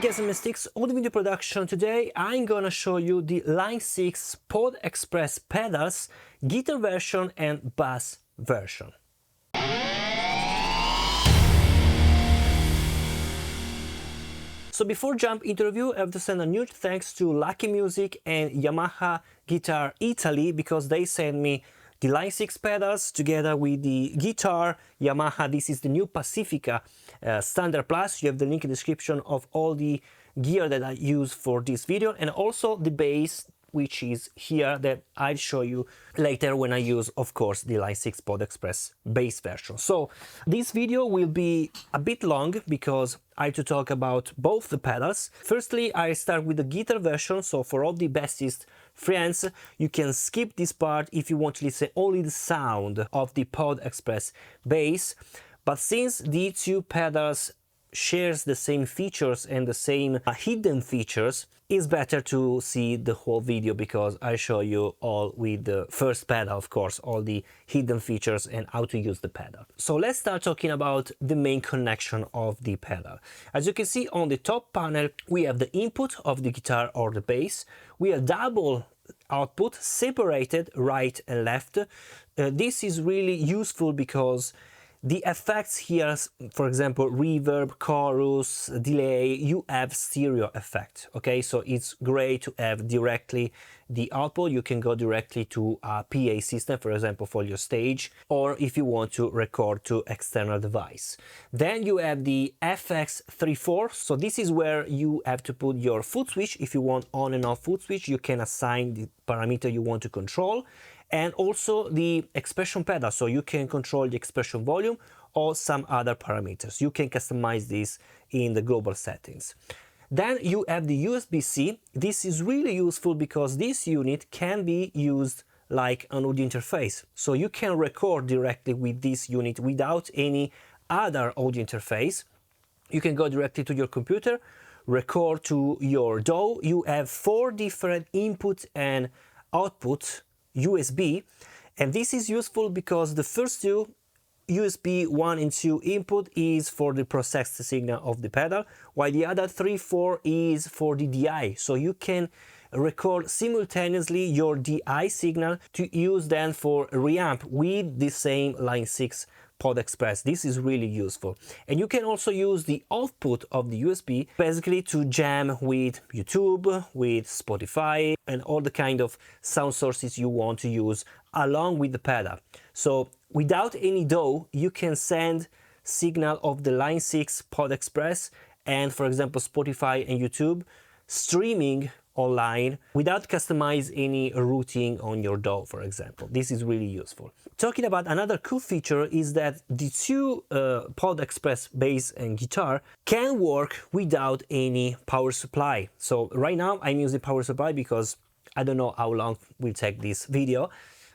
guys, I'm Steex. On the video production today, I'm gonna show you the 𝙤𝙤𝙬𝙚 Pod Express pedals, guitar version and bass version. So before jump into review, I have to send a huge thanks to Lucky Music and Yamaha Guitar Italy because they sent me the 𝙤𝙤𝙬𝙚 pedals together with the guitar Yamaha. This is the new Pacifica Standard Plus. You have the link in the description of all the gear that I use for this video, and also the bass, which is here, that I'll show you later when I use, of course, the 𝙤𝙤𝙬𝙚 Pod Express bass version. So this video will be a bit long because I have to talk about both the pedals. Firstly, I start with the guitar version, so for all the bassist friends, you can skip this part if you want to listen only the sound of the Pod Express bass. But since the two pedals shares the same features and the same hidden features, it's better to see the whole video because I show you all with the first pedal, of course, all the hidden features and how to use the pedal. So let's start talking about the main connection of the pedal. As you can see on the top panel, we have the input of the guitar or the bass. We have double output separated right and left. This is really useful because the effects here, for example, reverb, chorus, delay, you have stereo effect, okay? So it's great to have directly the output. You can go directly to a PA system, for example, for your stage, or if you want to record to external device. Then you have the FX34, so this is where you have to put your foot switch. If you want on and off foot switch, you can assign the parameter you want to control, and also the expression pedal, so you can control the expression volume or some other parameters. You can customize this in the global settings. Then you have the USB-C. This is really useful because this unit can be used like an audio interface. So you can record directly with this unit without any other audio interface. You can go directly to your computer, record to your DAW. You have 4 different input and output USB, and this is useful because the first two, USB 1 and 2 input, is for the processed signal of the pedal, while the other 3, 4 is for the DI. So you can record simultaneously your DI signal to use then for reamp with the same 𝙤𝙤𝙬𝙚 Pod Express. This is really useful. And you can also use the output of the USB basically to jam with YouTube, with Spotify, and all the kind of sound sources you want to use along with the pedal. So without any DAW, you can send signal of the 𝙤𝙤𝙬𝙚 Pod Express and, for example, Spotify and YouTube streaming online without customize any routing on your DAW, for example. This is really useful. Talking about another cool feature is that the two Pod Express bass and guitar can work without any power supply. So right now I'm using power supply because I don't know how long will take this video,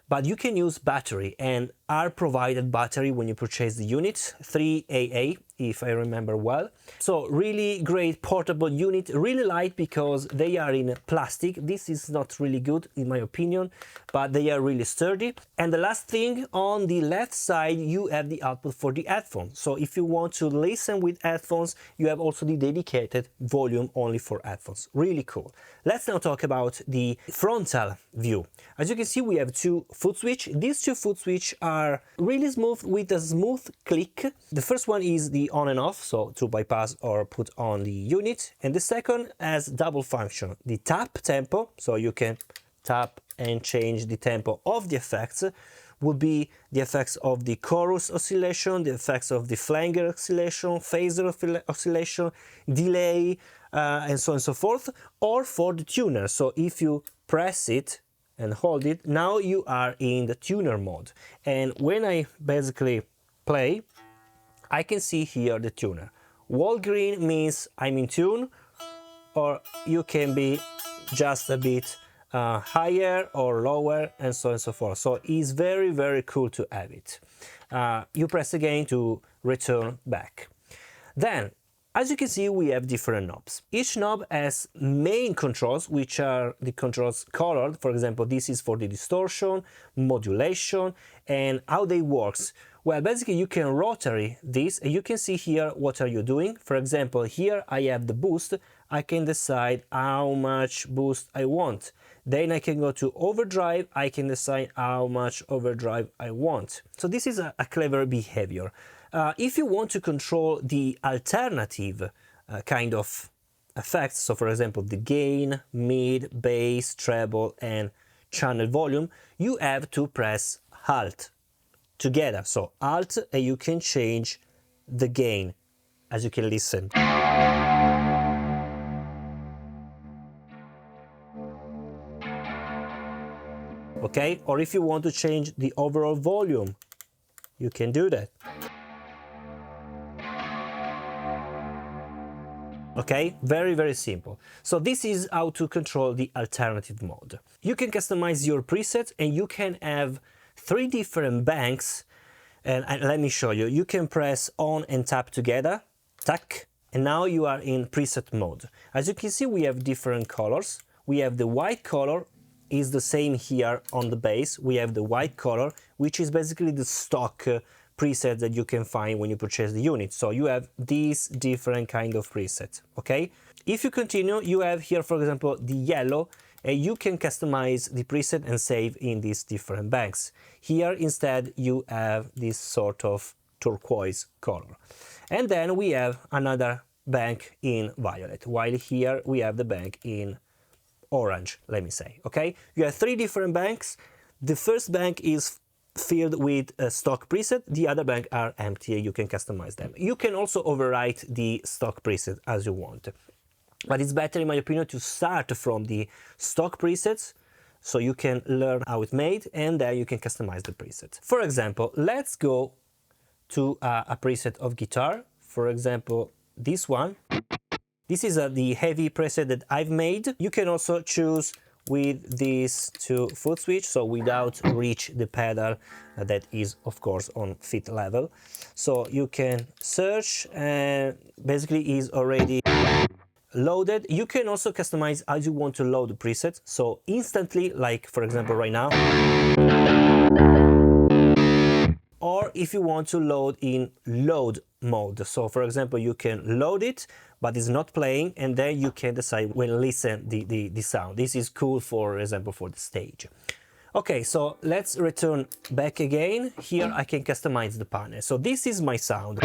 but you can use battery, and are provided battery when you purchase the unit, 3AA if I remember well. So really great portable unit, really light because they are in plastic. This is not really good in my opinion, but they are really sturdy. And the last thing, on the left side you have the output for the headphones. So if you want to listen with headphones, you have also the dedicated volume only for headphones. Really cool. Let's now talk about the frontal view. As you can see, we have 2 foot switch. These 2 foot switch are really smooth with a smooth click. The first one is the on and off, so to bypass or put on the unit, and the second has double function, the tap tempo, so you can tap and change the tempo of the effects. Would be the effects of the chorus oscillation, the effects of the flanger oscillation, phaser oscillation, delay, and so on and so forth, or for the tuner. So if you press it and hold it, now you are in the tuner mode, and when I basically play, I can see here the tuner. Wall green means I'm in tune, or you can be just a bit higher or lower, and so on and so forth. So it's very, very cool to have it. You press again to return back. Then, as you can see, we have different knobs. Each knob has main controls, which are the controls colored. For example, this is for the distortion, modulation, and how they works. Well, basically you can rotary this, and you can see here what are you doing. For example, here I have the boost. I can decide how much boost I want. Then I can go to overdrive. I can decide how much overdrive I want. So this is a clever behavior. If you want to control the alternative kind of effects, so for example the gain, mid, bass, treble and channel volume, you have to press Alt together. So Alt, and you can change the gain, as you can listen. Okay, or if you want to change the overall volume, you can do that. Okay, very simple. So this is how to control the alternative mode. You can customize your presets, and you can have 3 different banks, and let me show you. You can press on and tap together, tack, and now you are in preset mode. As you can see, we have different colors. We have the white color, is the same here on the bass. We have the white color, which is basically the stock preset that you can find when you purchase the unit. So you have these different kind of presets, okay? If you continue, you have here, for example, the yellow, and you can customize the preset and save in these different banks. Here, instead, you have this sort of turquoise color. And then we have another bank in violet, while here we have the bank in orange, let me say, okay? You have 3 different banks. The first bank is filled with a stock preset, the other bank are empty, you can customize them. You can also overwrite the stock preset as you want, but it's better, in my opinion, to start from the stock presets so you can learn how it's made, and then you can customize the preset. For example, let's go to a preset of guitar, for example this one. This is the heavy preset that I've made. You can also choose with these 2 foot switch, so without reach the pedal that is of course on fit level. So you can search, and basically is already loaded. You can also customize as you want to load the preset, so instantly, like for example right now, or if you want to load in load mode. So for example, you can load it, but it's not playing, and then you can decide when listen the sound. This is cool, for example, for the stage. Okay, so let's return back again. Here I can customize the panel. So this is my sound.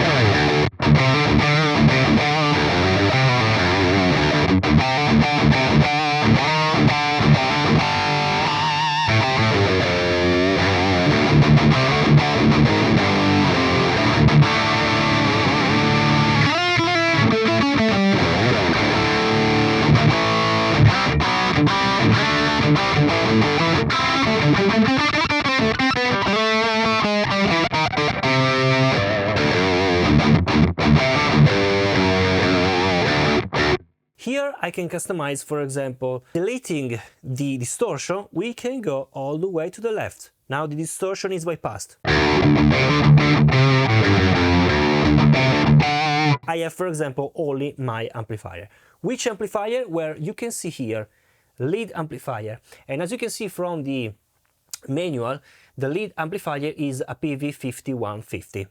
Here I can customize, for example, deleting the distortion. We can go all the way to the left. Now the distortion is bypassed. I have, for example, only my amplifier. Which amplifier? Where you can see here, lead amplifier. And as you can see from the manual, the lead amplifier is a PV5150.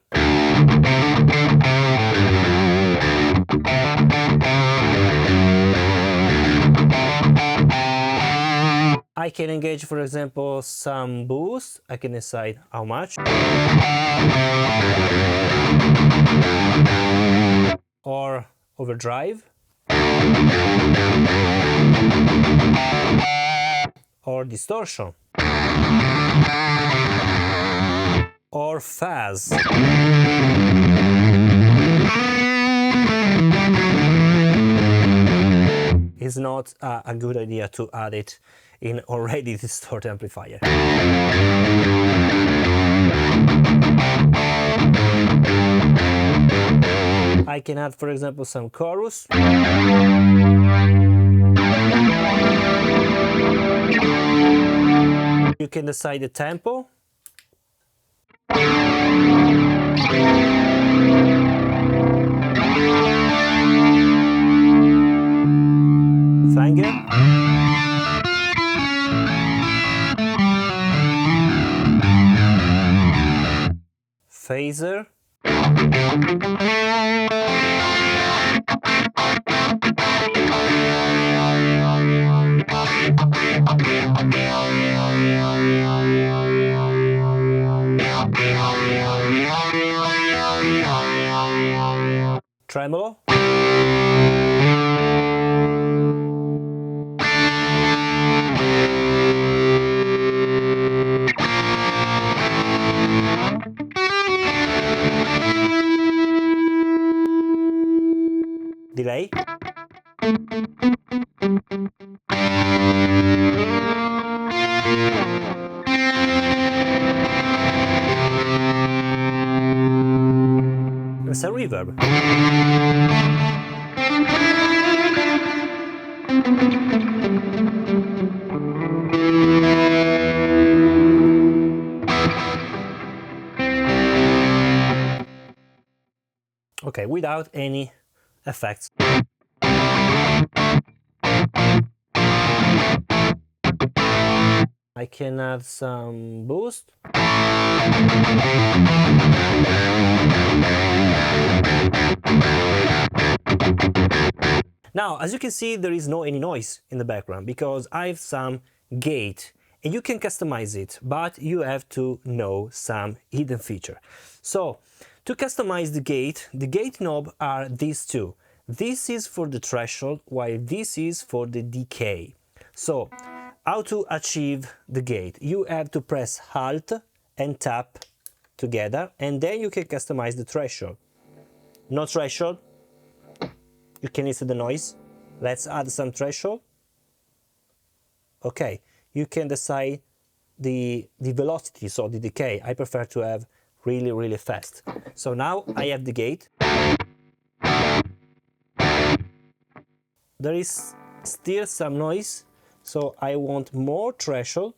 I can engage, for example, some boost. I can decide how much. Or overdrive. Or distortion. Or fuzz. It's not a good idea to add it in already distorted amplifier. I can add, for example, some chorus. You can decide the tempo. Flanger. Fade. Tremolo. Delay. There's a reverb. Okay, without any effects. I can add some boost. Now, as you can see, there is no any noise in the background because I have some gate, and you can customize it, but you have to know some hidden feature. So, to customize the gate knob are these two. This is for the threshold, while this is for the decay. So, how to achieve the gate? You have to press Alt and tap together, and then you can customize the threshold. No threshold, you can listen to the noise. Let's add some threshold. Okay, you can decide the velocity, so the decay. I prefer to have really fast. So now I have the gate. There is still some noise, so I want more threshold.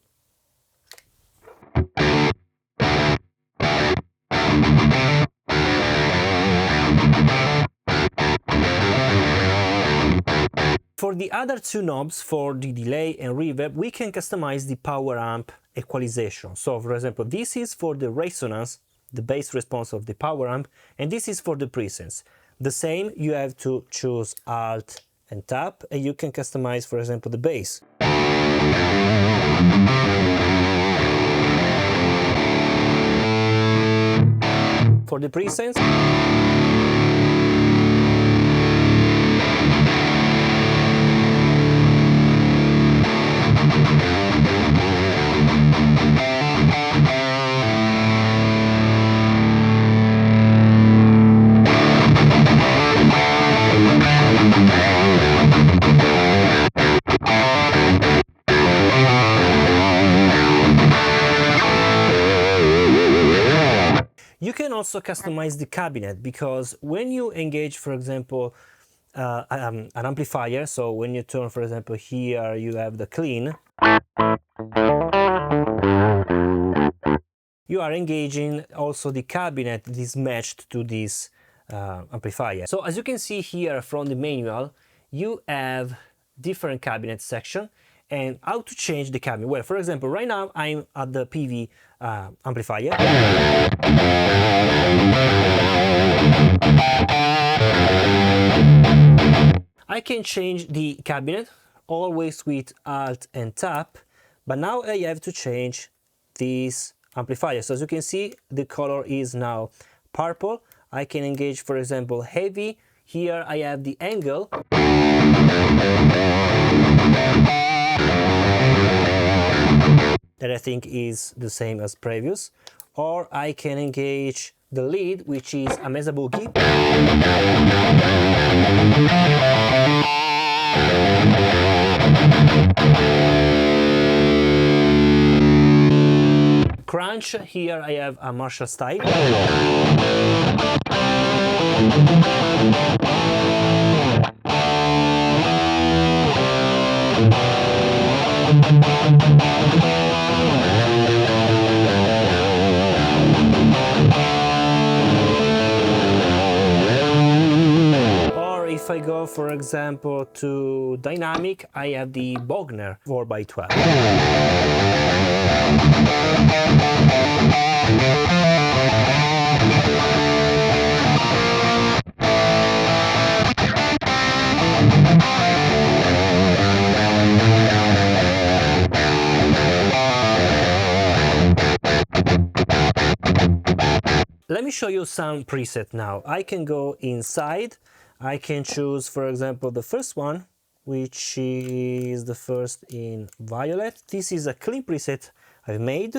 For the other two knobs, for the delay and reverb, we can customize the power amp equalization. So, for example, this is for the resonance, the bass response of the power amp, and this is for the presence. The same, you have to choose Alt and tap, and you can customize, for example, the bass. For the presence, you can also customize the cabinet, because when you engage, for example, an amplifier, so when you turn, for example, here you have the clean, you are engaging also the cabinet that is matched to this amplifier. So as you can see here from the manual, you have different cabinet section and how to change the cabinet. Well, for example, right now I'm at the PV amplifier. I can change the cabinet always with Alt and tap, but now I have to change this amplifier. So as you can see, the color is now purple. I can engage, for example, heavy. Here I have the angle. That I think is the same as previous. Or I can engage the lead, which is a mesa boogie. Crunch, here I have a Marshall style. Or if I go, for example, to dynamic, I have the Bogner 4x12. show you some preset now. I can go inside. I can choose, for example, the first one, which is the first in violet. This is a clean preset I've made.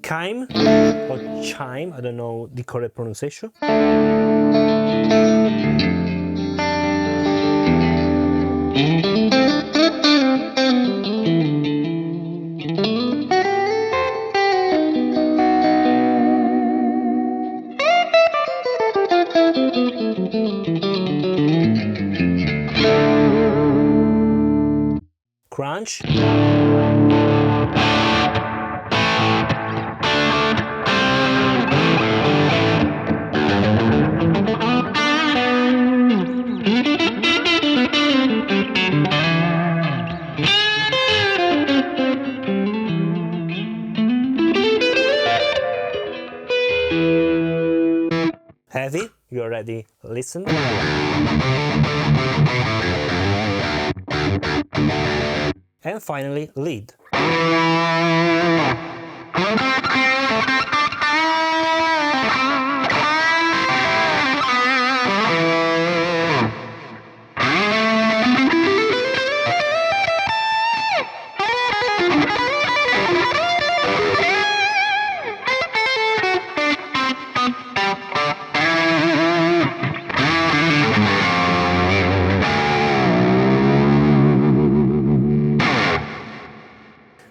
Chime or chime, I don't know the correct pronunciation. Crunch. Heavy, you already listened. And finally, lead.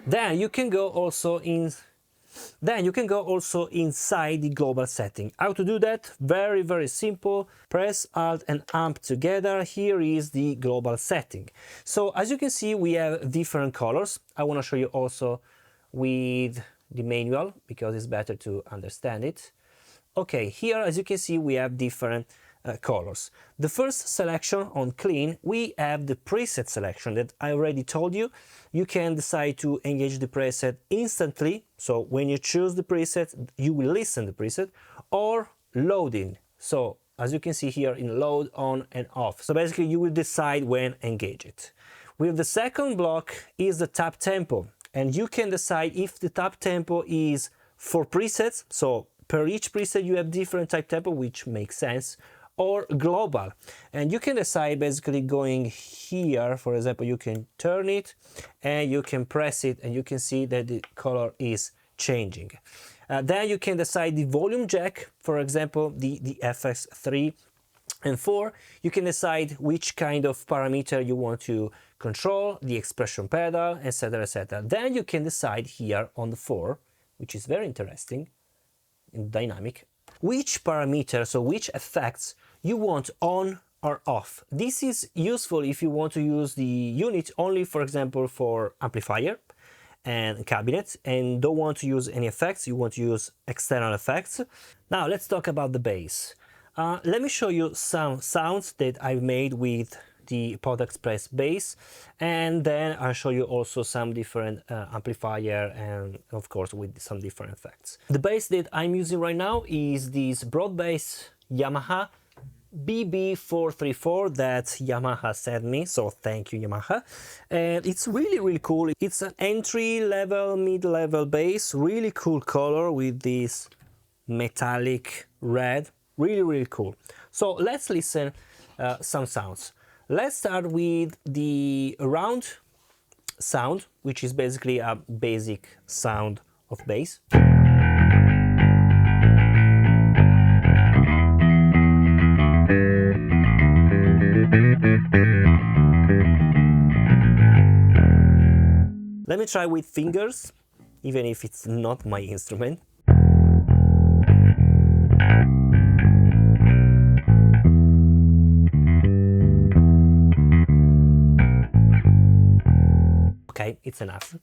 Then you can go also inside the global setting. How to do that? Very, very simple. Press Alt and Amp together. Here is the global setting. So as you can see, we have different colors. I want to show you also with the manual because it's better to understand it. Okay, here as you can see, we have different colors. The first selection on clean, we have the preset selection that I already told you. You can decide to engage the preset instantly. So when you choose the preset, you will listen to the preset, or loading. So as you can see here in load, on and off. So basically you will decide when engage it. With the second block is the tap tempo, and you can decide if the tap tempo is for presets. So per each preset you have different type tempo, which makes sense, or global, and you can decide basically going here. For example, you can turn it and you can press it and you can see that the color is changing. Then you can decide the volume jack, for example the FX 3 and 4. You can decide which kind of parameter you want to control, the expression pedal, etc, etc. Then you can decide here on the 4, which is very interesting in dynamic, which parameters or which effects you want on or off. This is useful if you want to use the unit only, for example, for amplifier and cabinet, and don't want to use any effects, you want to use external effects. Now let's talk about the bass. Let me show you some sounds that I've made with the Pod Express bass, and then I'll show you also some different amplifier and of course with some different effects. The bass that I'm using right now is this broad bass Yamaha BB434 that Yamaha sent me, so thank you Yamaha. And it's really, really cool. It's an entry level, mid-level bass, really cool color with this metallic red, really, really cool. So let's listen some sounds. Let's start with the round sound, which is basically a basic sound of bass. Let me try with fingers, even if it's not my instrument. Okay, it's enough.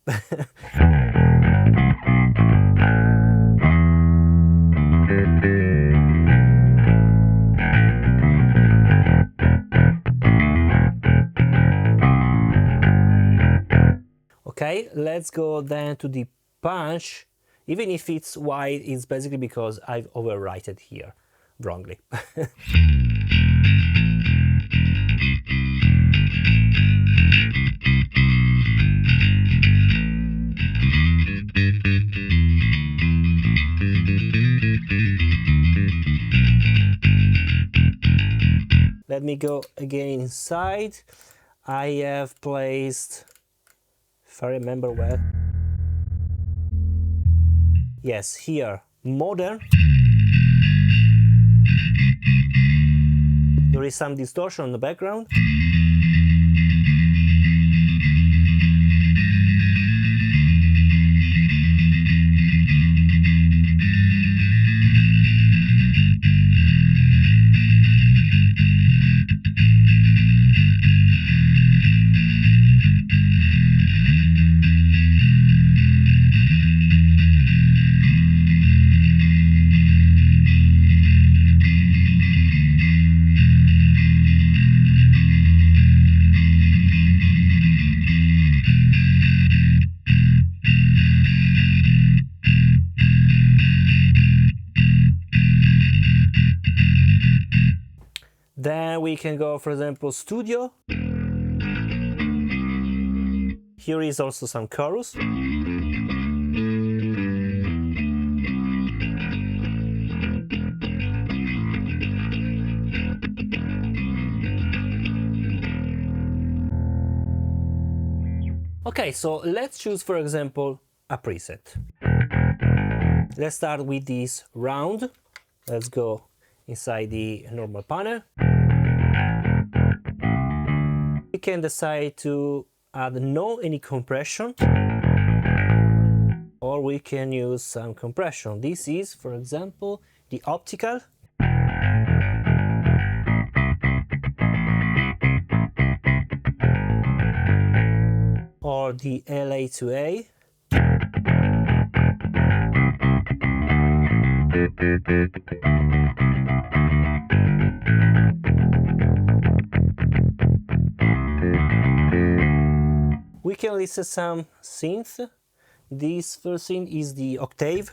Okay, let's go then to the punch. Even if it's wide, it's basically because I've overwritten here wrongly. Let me go again inside. I have placed, if I remember well, yes, here, modern. There is some distortion on the background. Then we can go, for example, studio. Here is also some chorus. Okay, so let's choose, for example, a preset. Let's start with this round. Let's go inside the normal panel. We can decide to add no any compression, or we can use some compression. This is, for example, the optical. Or the 𝙤𝙤𝙬𝙚. We can listen some synth. This first synth is the octave.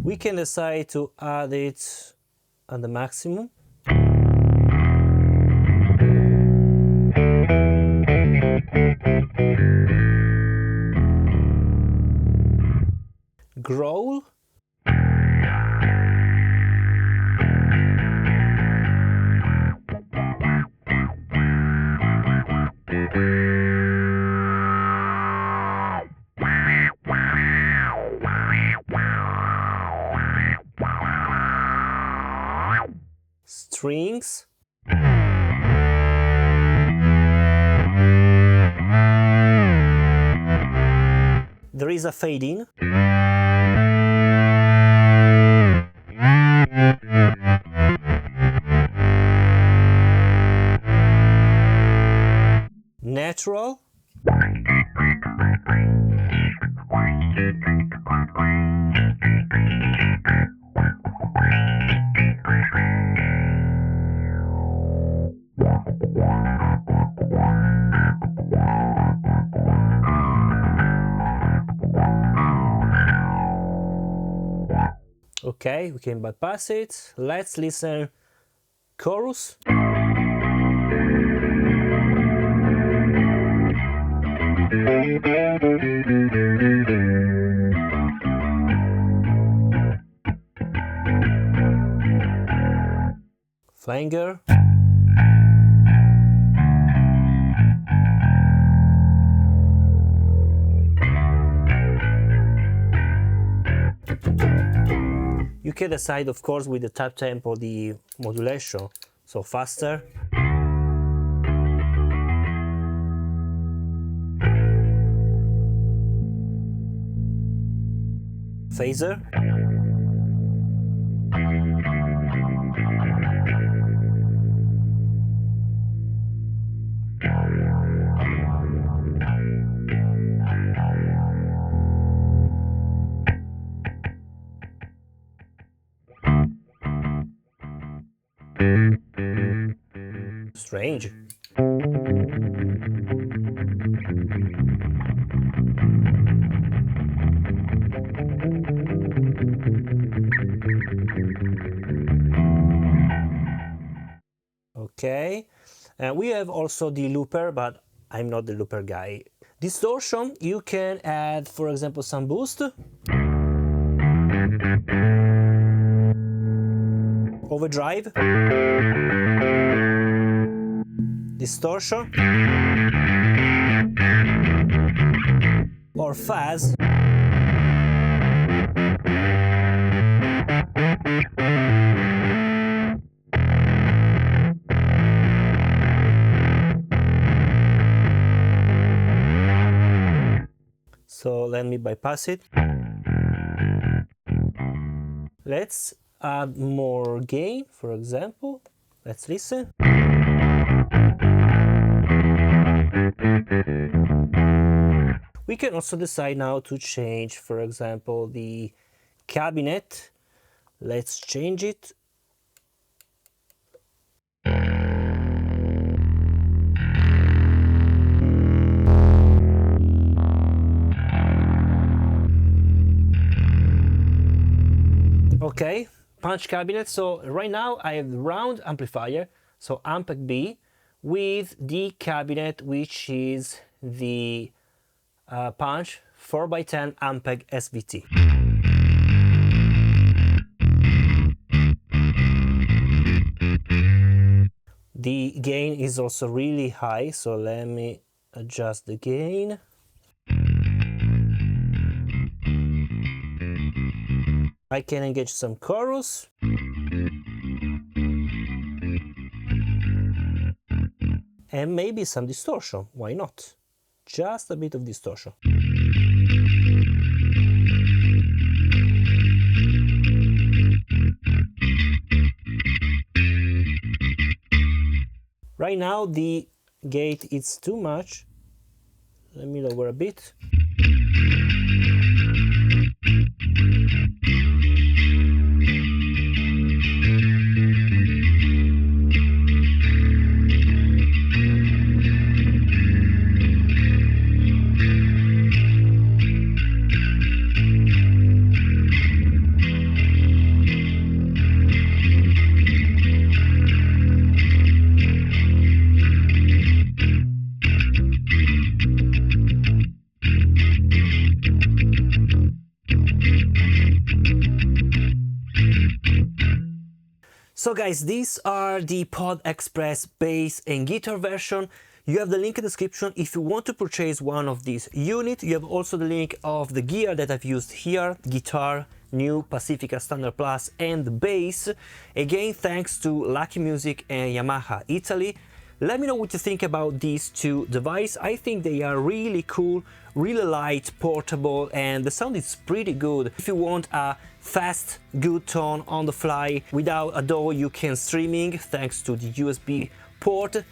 We can decide to add it at the maximum. Growl. Strings. There is a fade in. Natural. Okay, we can bypass it. Let's listen chorus. Flanger. You can decide, of course, with the tap tempo the modulation, so faster. Phaser. Strange. Okay, and we have also the looper, but I'm not the looper guy. Distortion, you can add, for example, some boost. Overdrive. Distortion. Or fuzz. So let me bypass it. Let's add more gain, for example. Let's listen. We can also decide now to change, for example, the cabinet. Let's change it. Okay, punch cabinet. So right now I have the round amplifier, so Ampeg B, with the cabinet which is the punch 4x10 Ampeg SVT. The gain is also really high, so let me adjust the gain. I can engage some chorus. And maybe some distortion, why not? Just a bit of distortion. Right now the gate is too much. Let me lower a bit. So guys, these are the Pod Express bass and guitar version. You have the link in the description if you want to purchase one of these units. You have also the link of the gear that I've used here, guitar, new Pacifica Standard Plus and the bass. Again, thanks to Lucky Music and Yamaha Italy. Let me know what you think about these two devices. I think they are really cool, really light, portable, and the sound is pretty good. If you want a fast, good tone on the fly without a DAW, you can streaming thanks to the USB port.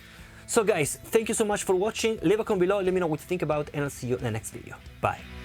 So guys, thank you so much for watching. Leave a comment below, let me know what you think about, and I'll see you in the next video. Bye.